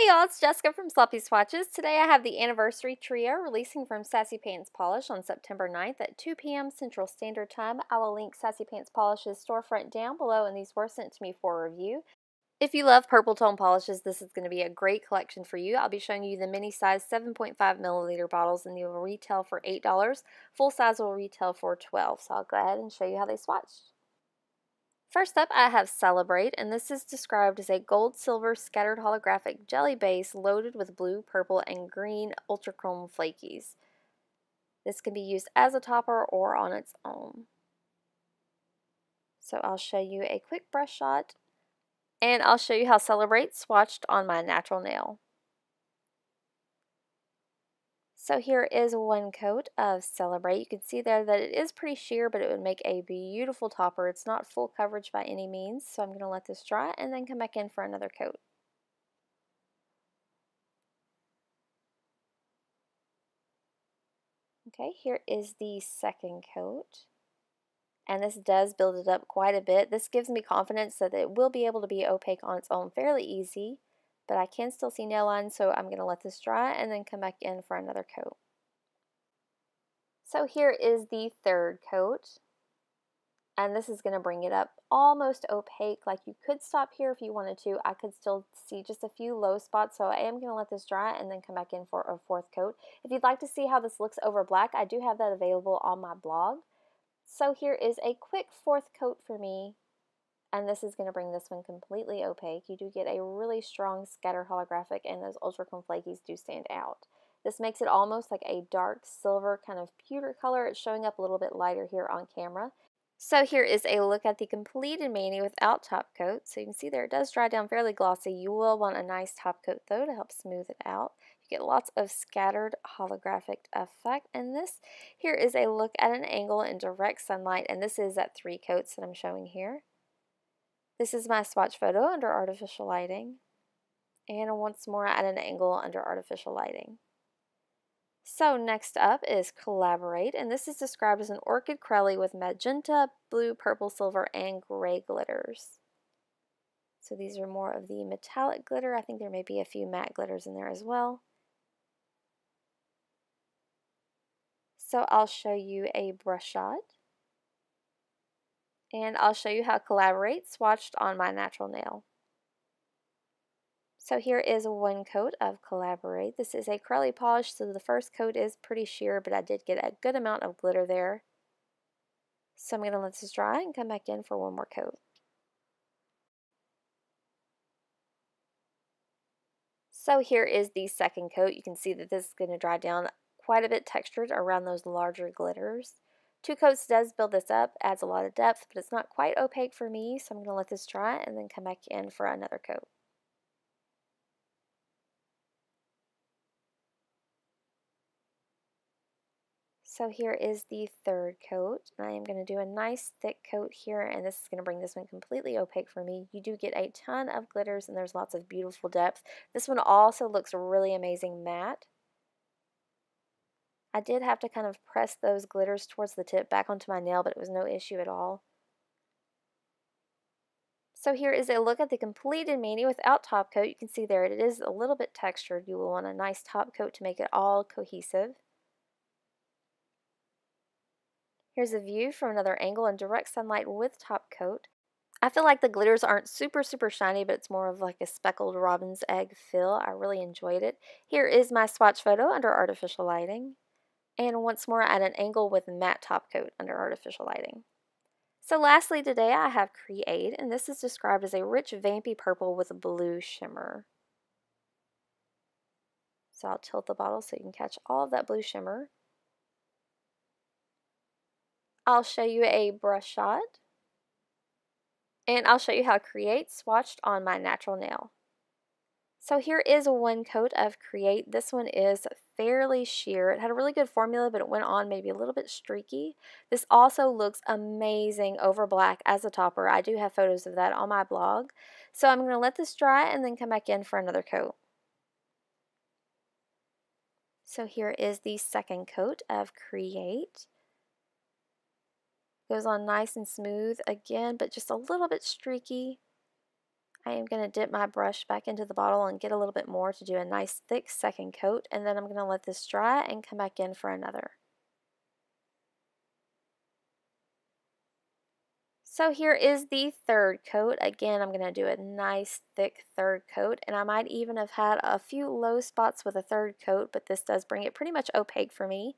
Hey y'all, it's Jessica from Sloppy Swatches. Today I have the Anniversary Trio releasing from Sassy Pants Polish on September 9th at 2 p.m. Central Standard Time. I will link Sassy Pants Polish's storefront down below, and these were sent to me for review. If you love purple tone polishes, this is going to be a great collection for you. I'll be showing you the mini size 7.5 milliliter bottles, and they will retail for $8. Full size will retail for $12. So I'll go ahead and show you how they swatched. First up, I have Celebrate, and this is described as a gold-silver scattered holographic jelly base loaded with blue, purple, and green ultrachrome flakies. This can be used as a topper or on its own. So I'll show you a quick brush shot, and I'll show you how Celebrate swatched on my natural nail. So here is one coat of Celebrate. You can see there that it is pretty sheer, but it would make a beautiful topper. It's not full coverage by any means, so I'm going to let this dry and then come back in for another coat. Okay, here is the second coat. And this does build it up quite a bit. This gives me confidence that it will be able to be opaque on its own fairly easy, but I can still see nail lines, so I'm going to let this dry and then come back in for another coat. So here is the third coat, and this is going to bring it up almost opaque. Like, you could stop here if you wanted to. I could still see just a few low spots, so I am going to let this dry and then come back in for a fourth coat. If you'd like to see how this looks over black, I do have that available on my blog. So here is a quick fourth coat for me, and this is going to bring this one completely opaque. You do get a really strong scatter holographic, and those ultrachrome flakies do stand out. This makes it almost like a dark silver kind of pewter color. It's showing up a little bit lighter here on camera. So here is a look at the completed mani without top coat. So you can see there it does dry down fairly glossy. You will want a nice top coat though to help smooth it out. You get lots of scattered holographic effect. And this here is a look at an angle in direct sunlight, and this is at 3 coats that I'm showing here. This is my swatch photo under artificial lighting, and once more at an angle under artificial lighting. So next up is Collaborate, and this is described as an orchid crelly with magenta, blue, purple, silver, and gray glitters. So these are more of the metallic glitter. I think there may be a few matte glitters in there as well. So I'll show you a brush shot, and I'll show you how Collaborate swatched on my natural nail. So here is one coat of Collaborate. This is a curly polish, so the first coat is pretty sheer, but I did get a good amount of glitter there. So I'm going to let this dry and come back in for one more coat. So here is the second coat. You can see that this is going to dry down quite a bit textured around those larger glitters. 2 coats does build this up, adds a lot of depth, but it's not quite opaque for me, so I'm going to let this dry and then come back in for another coat. So here is the third coat, and I am going to do a nice thick coat here, and this is going to bring this one completely opaque for me. You do get a ton of glitters, and there's lots of beautiful depth. This one also looks really amazing matte. I did have to kind of press those glitters towards the tip back onto my nail, but it was no issue at all. So here is a look at the completed mani without top coat. You can see there it is a little bit textured. You will want a nice top coat to make it all cohesive. Here's a view from another angle in direct sunlight with top coat. I feel like the glitters aren't super shiny, but it's more of like a speckled robin's egg feel. I really enjoyed it. Here is my swatch photo under artificial lighting. And once more at an angle with matte top coat under artificial lighting. So lastly today I have Create, and this is described as a rich vampy purple with a blue shimmer. So I'll tilt the bottle so you can catch all of that blue shimmer. I'll show you a brush shot, and I'll show you how Create swatched on my natural nail. So here is one coat of Create. This one is fairly sheer. It had a really good formula, but it went on maybe a little bit streaky. This also looks amazing over black as a topper. I do have photos of that on my blog. So I'm going to let this dry and then come back in for another coat. So here is the second coat of Create. Goes on nice and smooth again, but just a little bit streaky. I am going to dip my brush back into the bottle and get a little bit more to do a nice thick second coat, and then I'm going to let this dry and come back in for another. So here is the third coat. Again, I'm going to do a nice thick third coat, and I might even have had a few low spots with a third coat, but this does bring it pretty much opaque for me.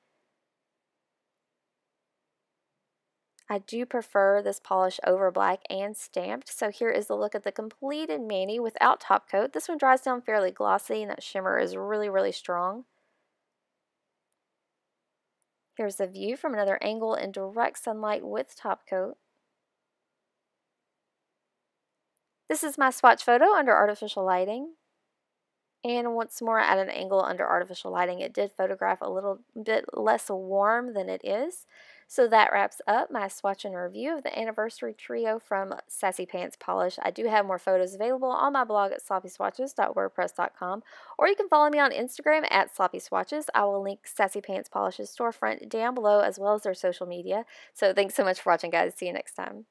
I do prefer this polish over black and stamped, so here is the look of the completed mani without top coat. This one dries down fairly glossy, and that shimmer is really, really strong. Here's the view from another angle in direct sunlight with top coat. This is my swatch photo under artificial lighting. And once more at an angle under artificial lighting, it did photograph a little bit less warm than it is. So that wraps up my swatch and review of the Anniversary Trio from Sassy Pants Polish. I do have more photos available on my blog at sloppyswatches.wordpress.com, or you can follow me on Instagram at sloppyswatches. I will link Sassy Pants Polish's storefront down below as well as their social media. So thanks so much for watching, guys. See you next time.